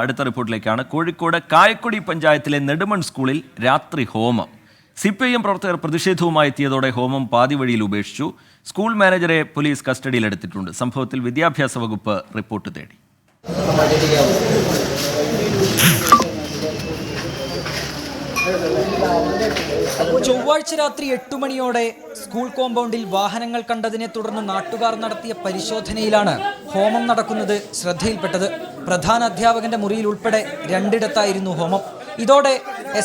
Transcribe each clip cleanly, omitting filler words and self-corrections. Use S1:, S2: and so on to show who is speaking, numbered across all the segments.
S1: അടുത്ത റിപ്പോർട്ടിലേക്കാണ്. കോഴിക്കോട് കായക്കൊടി പഞ്ചായത്തിലെ നെടുമൺ സ്കൂളിൽ രാത്രി ഹോമം. CPIM പ്രവർത്തകർ പ്രതിഷേധവുമായി എത്തിയതോടെ ഹോമം പാതി വഴിയിൽ ഉപേക്ഷിച്ചു. സ്കൂൾ മാനേജറെ പോലീസ് കസ്റ്റഡിയിലെടുത്തിട്ടുണ്ട്. സംഭവത്തിൽ വിദ്യാഭ്യാസ വകുപ്പ് റിപ്പോർട്ട് തേടി.
S2: ചൊവ്വാഴ്ച രാത്രി 8 മണിയോടെ സ്കൂൾ കോമ്പൗണ്ടിൽ വാഹനങ്ങൾ കണ്ടതിനെ തുടർന്ന് നാട്ടുകാർ നടത്തിയ പരിശോധനയിലാണ് ഹോമം നടക്കുന്നത് ശ്രദ്ധയിൽപ്പെട്ടത്. പ്രധാന അധ്യാപകന്റെ മുറിയിൽ ഉൾപ്പെടെ 2 ഹോമം. ഇതോടെ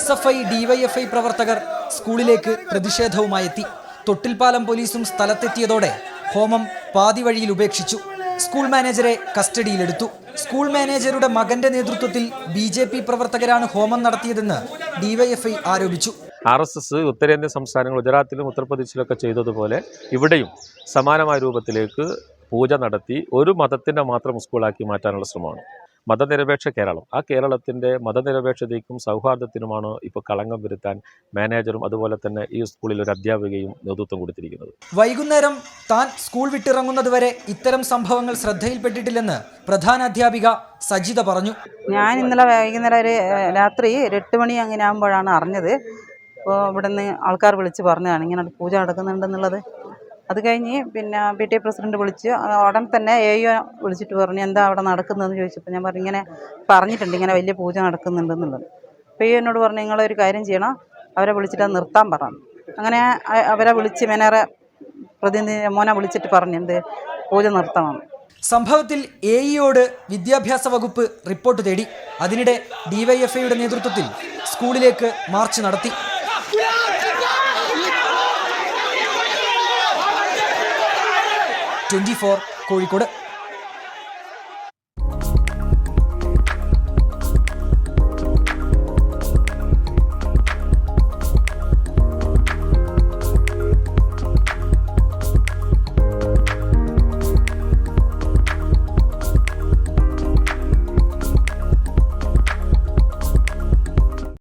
S2: SFI, DYFI പ്രവർത്തകർ സ്കൂളിലേക്ക് പ്രതിഷേധവുമായി എത്തി. തൊട്ടിൽപ്പാലം പോലീസും സ്ഥലത്തെത്തിയതോടെ ഹോമം പാതി വഴിയിൽ ഉപേക്ഷിച്ചു. സ്കൂൾ മാനേജറെ കസ്റ്റഡിയിലെടുത്തു. സ്കൂൾ മാനേജറുടെ മകന്റെ നേതൃത്വത്തിൽ BJP പ്രവർത്തകരാണ് ഹോമം നടത്തിയതെന്ന് DYFI ആരോപിച്ചു.
S3: RSS ഉത്തരേന്ത്യൻ സംസ്ഥാനങ്ങൾ ഗുജറാത്തിലും ഉത്തർപ്രദേശിലൊക്കെ ചെയ്തതുപോലെ ഇവിടെയും സമാനമായ രൂപത്തിലേക്ക് പൂജ നടത്തി ഒരു മതത്തിൻ്റെ മാത്രം സ്കൂളാക്കി മാറ്റാനുള്ള ശ്രമമാണ്. മതനിരപേക്ഷ കേരളം, ആ കേരളത്തിൻ്റെ മതനിരപേക്ഷതയ്ക്കും സൗഹാർദ്ദത്തിനുമാണ് ഇപ്പോൾ കളങ്കം വരുത്താൻ മാനേജറും അതുപോലെ തന്നെ ഈ സ്കൂളിൽ ഒരു അധ്യാപികയും നേതൃത്വം കൊടുത്തിരിക്കുന്നത്.
S2: വൈകുന്നേരം താൻ സ്കൂൾ വിട്ടിറങ്ങുന്നതുവരെ ഇത്തരം സംഭവങ്ങൾ ശ്രദ്ധയിൽപ്പെട്ടിട്ടില്ലെന്ന് പ്രധാന അധ്യാപിക സജിത പറഞ്ഞു.
S4: ഞാൻ ഇന്നലെ വൈകുന്നേരം രാത്രി 8 മണി അങ്ങനെ ആകുമ്പോഴാണ് അറിഞ്ഞത്. അപ്പോൾ ഇവിടെ നിന്ന് ആൾക്കാർ വിളിച്ച് പറഞ്ഞതാണ് ഇങ്ങനെ പൂജ നടക്കുന്നുണ്ടെന്നുള്ളത്. അത് കഴിഞ്ഞ് പിന്നെ PTA പ്രസിഡന്റ് വിളിച്ച് ഉടൻ തന്നെ AO വിളിച്ചിട്ട് പറഞ്ഞു എന്താ അവിടെ നടക്കുന്നതെന്ന് ചോദിച്ചപ്പോൾ ഞാൻ പറഞ്ഞു ഇങ്ങനെ പറഞ്ഞിട്ടുണ്ട്, ഇങ്ങനെ വലിയ പൂജ നടക്കുന്നുണ്ടെന്നുള്ളത്. അപ്പോൾ AO എന്നോട് പറഞ്ഞു നിങ്ങളൊരു കാര്യം ചെയ്യണം, അവരെ വിളിച്ചിട്ട് അത് നിർത്താൻ പറഞ്ഞു. അങ്ങനെ അവരെ വിളിച്ച് മേനേറെ പ്രതിനിധി മോനെ വിളിച്ചിട്ട് പറഞ്ഞു എന്ത് പൂജ നിർത്തണം.
S2: സംഭവത്തിൽ AEയോട് വിദ്യാഭ്യാസ വകുപ്പ് റിപ്പോർട്ട് തേടി. അതിനിടെ DYFIയുടെ നേതൃത്വത്തിൽ സ്കൂളിലേക്ക് മാർച്ച് നടത്തി. 24 കോഴിക്കോട്.